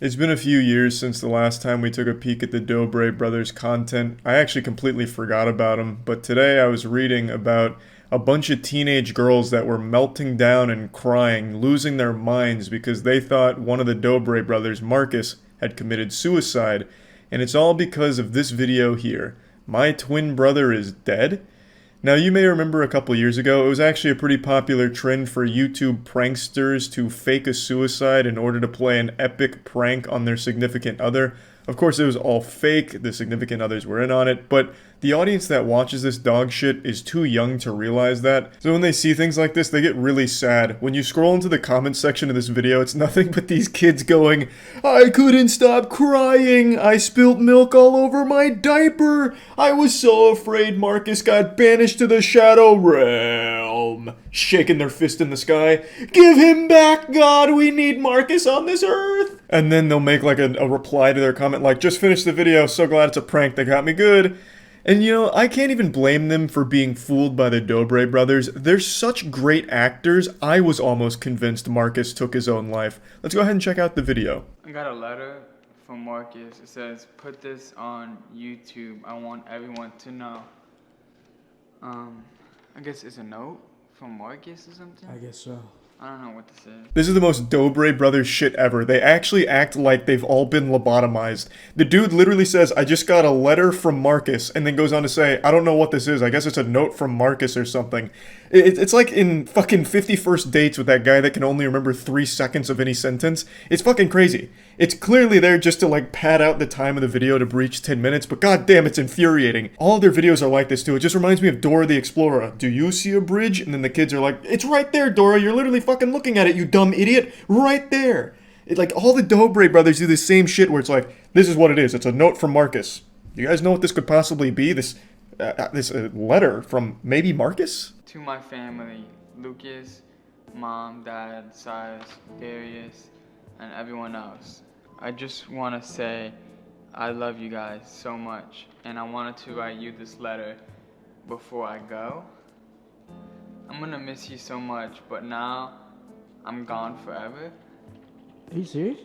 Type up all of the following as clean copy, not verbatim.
It's been a few years since the last time we took a peek at the Dobre brothers' content. I actually completely forgot about them, but today I was reading about a bunch of teenage girls that were melting down and crying, losing their minds because they thought one of the Dobre brothers, Marcus, had committed suicide. And it's all because of this video here. My twin brother is dead? Now, you may remember a couple years ago, it was actually a pretty popular trend for YouTube pranksters to fake a suicide in order to play an epic prank on their significant other. Of course, it was all fake, the significant others were in on it, but the audience that watches this dog shit is too young to realize that. So when they see things like this, they get really sad. When you scroll into the comments section of this video, it's nothing but these kids going, "I couldn't stop crying! I spilt milk all over my diaper! I was so afraid Marcus got banished to the Shadow Realm!" Shaking their fist in the sky. "Give him back, God! We need Marcus on this earth!" And then they'll make like a reply to their comment like, "Just finished the video, so glad it's a prank, they got me good." And you know, I can't even blame them for being fooled by the Dobre brothers. They're such great actors, I was almost convinced Marcus took his own life. Let's go ahead and check out the video. I got a letter from Marcus. It says, "Put this on YouTube. I want everyone to know." I guess it's a note from Marcus or something? I guess so. I don't know what this is. This is the most Dobre brothers shit ever. They actually act like they've all been lobotomized. The dude literally says, "I just got a letter from Marcus," and then goes on to say, "I don't know what this is. I guess it's a note from Marcus or something." It's like in fucking 51st Dates with that guy that can only remember 3 seconds of any sentence. It's fucking crazy. It's clearly there just to like pad out the time of the video to breach 10 minutes, but goddamn, it's infuriating. All of their videos are like this too. It just reminds me of Dora the Explorer. "Do you see a bridge?" And then the kids are like, "It's right there, Dora. You're literally fucking looking at it, you dumb idiot. Right there." Like all the Dobre brothers do the same shit where it's like, "This is what it is. It's a note from Marcus. You guys know what this could possibly be? This letter from maybe Marcus?" To my family, Lucas, Mom, Dad, Silas, Darius, and everyone else. I just want to say I love you guys so much, and I wanted to write you this letter before I go. I'm gonna miss you so much, but now I'm gone forever. Are you serious?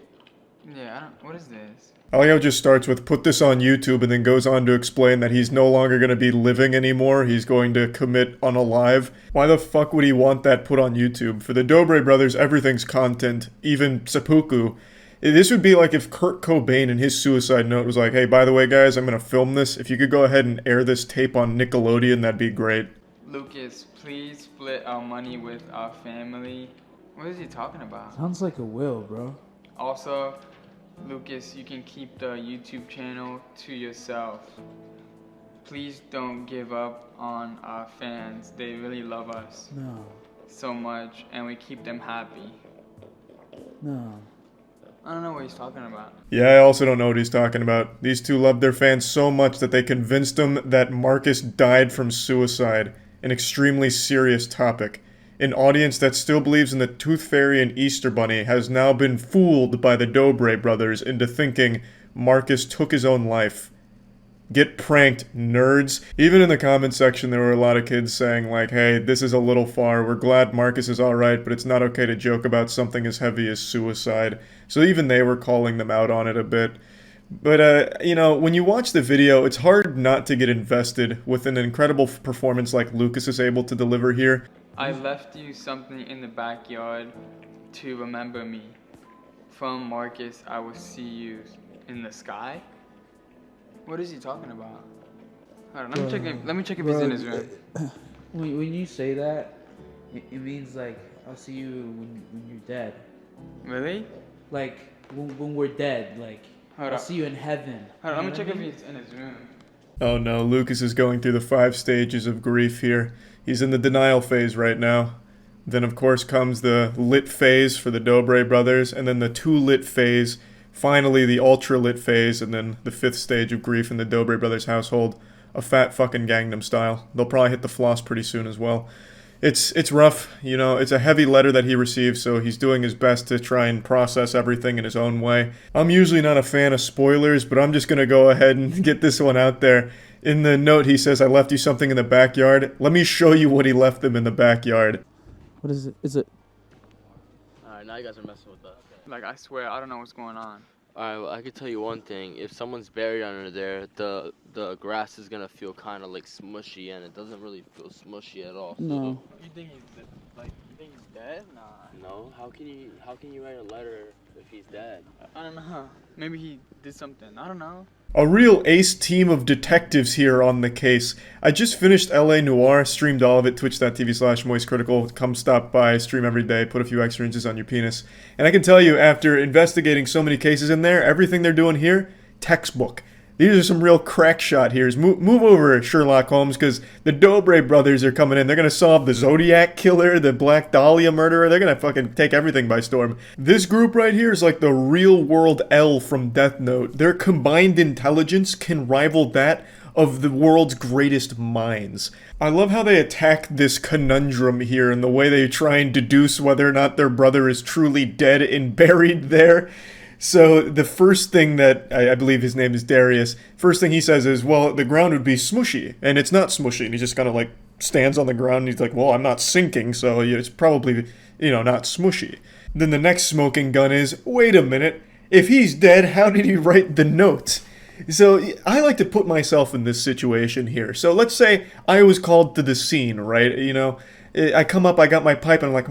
Yeah, what is this? I like how it just starts with "put this on YouTube" and then goes on to explain that he's no longer going to be living anymore. He's going to commit unalive. Why the fuck would he want that put on YouTube? For the Dobre brothers, everything's content, even seppuku. This would be like if Kurt Cobain in his suicide note was like, "Hey, by the way, guys, I'm going to film this. If you could go ahead and air this tape on Nickelodeon, that'd be great." Lucas, please split our money with our family. What is he talking about? Sounds like a will, bro. Also, Lucas, you can keep the YouTube channel to yourself. Please don't give up on our fans. They really love us No. so much, and we keep them happy. No. I don't know what he's talking about. Yeah, I also don't know what he's talking about. These two love their fans so much that they convinced him that Marcus died from suicide, an extremely serious topic. An audience that still believes in the Tooth Fairy and Easter Bunny has now been fooled by the Dobre brothers into thinking Marcus took his own life. Get pranked, nerds. Even in the comment section, there were a lot of kids saying like, "Hey, this is a little far. We're glad Marcus is alright, but it's not okay to joke about something as heavy as suicide." So even they were calling them out on it a bit. But, you know, when you watch the video, it's hard not to get invested with an incredible performance like Lucas is able to deliver here. I left you something in the backyard to remember me. From Marcus, I will see you in the sky. What is he talking about? Hold on, let me check if he's in his room. When you say that, it means like I'll see you when you're dead. Really? Like when we're dead, like Hold I'll up. see you in heaven. Hold on, let me You know check what if I mean? he's in his room. Oh no, Lucas is going through the 5 stages of grief here. He's in the denial phase right now. Then of course comes the lit phase for the Dobre brothers, and then the too lit phase, finally the ultra lit phase, and then the 5th stage of grief in the Dobre brothers household. A fat fucking Gangnam Style. They'll probably hit the floss pretty soon as well. It's rough, you know, it's a heavy letter that he received, so he's doing his best to try and process everything in his own way. I'm usually not a fan of spoilers, but I'm just gonna go ahead and get this one out there. In the note, he says, "I left you something in the backyard." Let me show you what he left them in the backyard. What is it? Is it? Alright, now you guys are messing with us. Like, I swear, I don't know what's going on. Alright, well, I could tell you one thing. If someone's buried under there, the grass is gonna feel kind of like smushy, and it doesn't really feel smushy at all. So No. You think he's dead? Nah. no, how can you write a letter if he's dead? I don't know. Maybe he did something. I don't know. A real ace team of detectives here on the case. I just finished LA Noire, streamed all of it, twitch.tv/moistcritical. Come stop by, stream every day, put a few extra inches on your penis. And I can tell you, after investigating so many cases in there, everything they're doing here, textbook. These are some real crack shot here. Move over, Sherlock Holmes, because the Dobre brothers are coming in. They're going to solve the Zodiac killer, the Black Dahlia murderer. They're going to fucking take everything by storm. This group right here is like the real world L from Death Note. Their combined intelligence can rival that of the world's greatest minds. I love how they attack this conundrum here and the way they try and deduce whether or not their brother is truly dead and buried there. So the first thing that, I believe his name is Darius, first thing he says is, well, the ground would be smushy, and it's not smushy, and he just kind of like stands on the ground, and he's like, well, I'm not sinking, so it's probably, not smushy. Then the next smoking gun is, wait a minute, if he's dead, how did he write the note? So I like to put myself in this situation here. So let's say I was called to the scene, right? I come up, I got my pipe, and I'm like,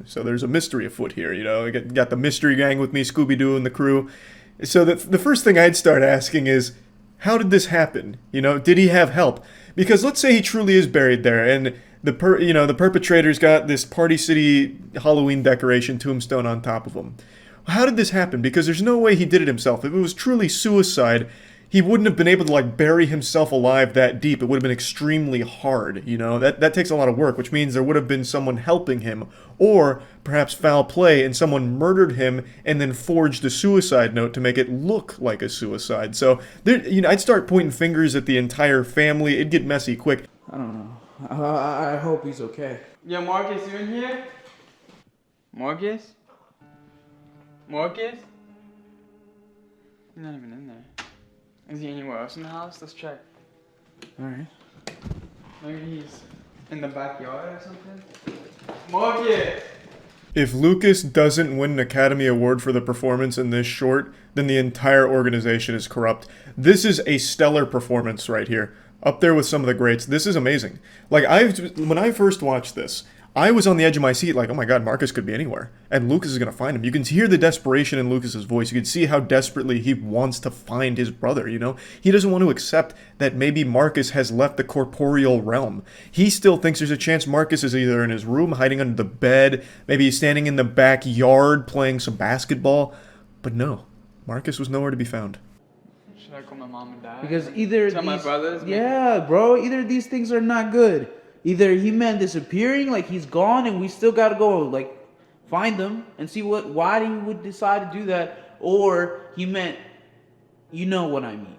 so there's a mystery afoot here, I got the mystery gang with me, Scooby-Doo and the crew. So the first thing I'd start asking is, how did this happen? Did he have help? Because let's say he truly is buried there, and the perpetrator's got this Party City Halloween decoration tombstone on top of him. How did this happen? Because there's no way he did it himself. If it was truly suicide, he wouldn't have been able to bury himself alive that deep. It would have been extremely hard, That takes a lot of work, which means there would have been someone helping him, or perhaps foul play and someone murdered him and then forged a suicide note to make it look like a suicide. So, I'd start pointing fingers at the entire family. It'd get messy quick. I don't know. I hope he's okay. Yeah, Marcus, you in here? Marcus? Marcus? He's not even in there. Is he anywhere else in the house? Let's check. Alright. Maybe he's in the backyard or something. Marcus! If Lucas doesn't win an Academy Award for the performance in this short, then the entire organization is corrupt. This is a stellar performance right here. Up there with some of the greats. This is amazing. When I first watched this, I was on the edge of my seat like, oh my god, Marcus could be anywhere. And Lucas is going to find him. You can hear the desperation in Lucas's voice. You can see how desperately he wants to find his brother, He doesn't want to accept that maybe Marcus has left the corporeal realm. He still thinks there's a chance Marcus is either in his room, hiding under the bed, maybe he's standing in the backyard playing some basketball. But no, Marcus was nowhere to be found. Should I call my mom and dad? Because either Tell my brothers? Yeah, bro, either these things are not good. Either he meant disappearing, like he's gone and we still gotta go, find him and see why he would decide to do that, or he meant, you know what I mean,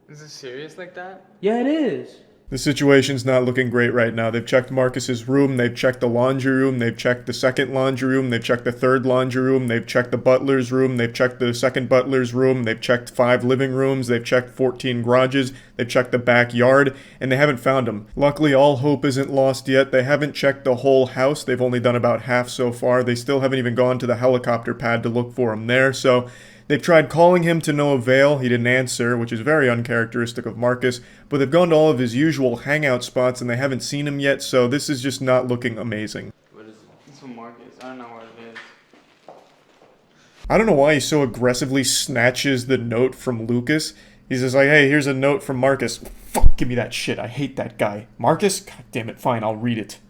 Is it serious like that? yeah, it is. The situation's not looking great right now. They've checked Marcus's room, they've checked the laundry room, they've checked the second laundry room, they've checked the third laundry room, they've checked the butler's room, they've checked the second butler's room, they've checked 5 living rooms, they've checked 14 garages, they've checked the backyard, and they haven't found him. Luckily, all hope isn't lost yet. They haven't checked the whole house. They've only done about half so far. They still haven't even gone to the helicopter pad to look for him there, so they've tried calling him to no avail. He didn't answer, which is very uncharacteristic of Marcus, but they've gone to all of his usual hangout spots and they haven't seen him yet, so this is just not looking amazing. What is it? It's from Marcus. I don't know what it is. I don't know why he so aggressively snatches the note from Lucas. He's just like, hey, here's a note from Marcus. Fuck, give me that shit. I hate that guy. Marcus? God damn it, fine, I'll read it.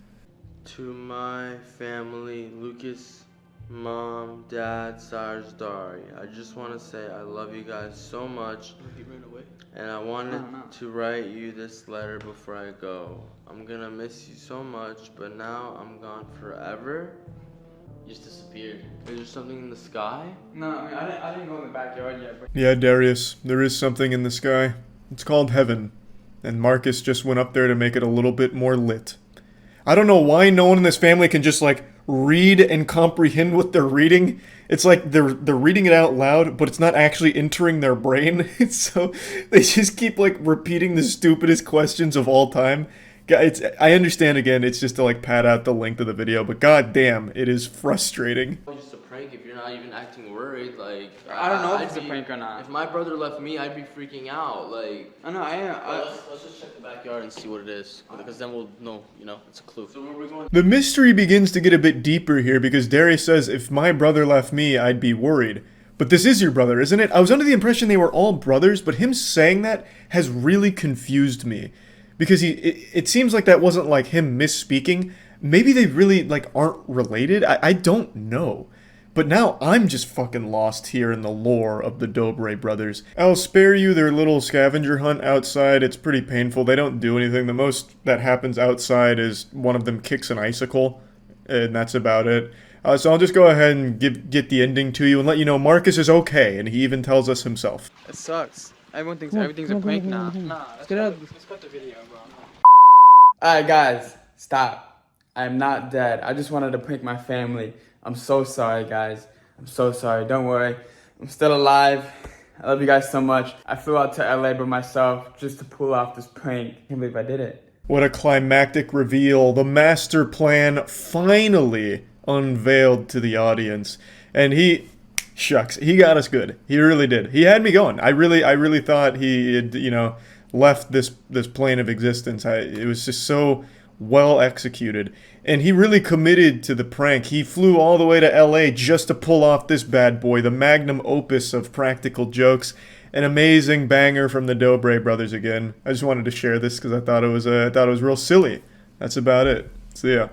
To my family, Lucas, Mom, Dad, Cyrus, Dari, I just want to say I love you guys so much, He ran away. and I wanted to write you this letter before I go. I'm gonna miss you so much, but now I'm gone forever. You just disappeared. Is there something in the sky? No, I didn't go in the backyard yet, but Yeah, Darius, there is something in the sky. It's called heaven, and Marcus just went up there to make it a little bit more lit. I don't know why no one in this family can just, read and comprehend what they're reading. It's like they're reading it out loud, but it's not actually entering their brain. So they just keep repeating the stupidest questions of all time. I understand, again, it's just to pad out the length of the video, but goddamn, it is frustrating. Just a prank if you're not even acting worried. Like I don't know if I'd it's a be- prank or not. If my brother left me, I'd be freaking out. Like, I know, I am. let's just check the backyard and see what it is, because then we'll know. You know, it's a clue. So where are we going? The mystery begins to get a bit deeper here because Darius says, if my brother left me, I'd be worried. But this is your brother, isn't it? I was under the impression they were all brothers, but him saying that has really confused me. Because it seems like that wasn't like him misspeaking. Maybe they really like aren't related. I don't know. But now I'm just fucking lost here in the lore of the Dobre brothers. I'll spare you their little scavenger hunt outside. It's pretty painful. They don't do anything. The most that happens outside is one of them kicks an icicle, and that's about it. So I'll just go ahead and get the ending to you and let you know Marcus is okay, and he even tells us himself. It sucks. Everyone thinks everything's a prank now. Nah, let's cut the video, bro. Alright guys, stop. I am not dead. I just wanted to prank my family. I'm so sorry guys. I'm so sorry. Don't worry. I'm still alive. I love you guys so much. I flew out to LA by myself just to pull off this prank. I can't believe I did it. What a climactic reveal. The master plan finally unveiled to the audience. And shucks, he got us good. He really did. He had me going. I really thought he had, left this plane of existence. It was just so well executed. And he really committed to the prank. He flew all the way to LA just to pull off this bad boy, the magnum opus of practical jokes. An amazing banger from the Dobre brothers again. I just wanted to share this because I thought it was real silly. That's about it. See ya.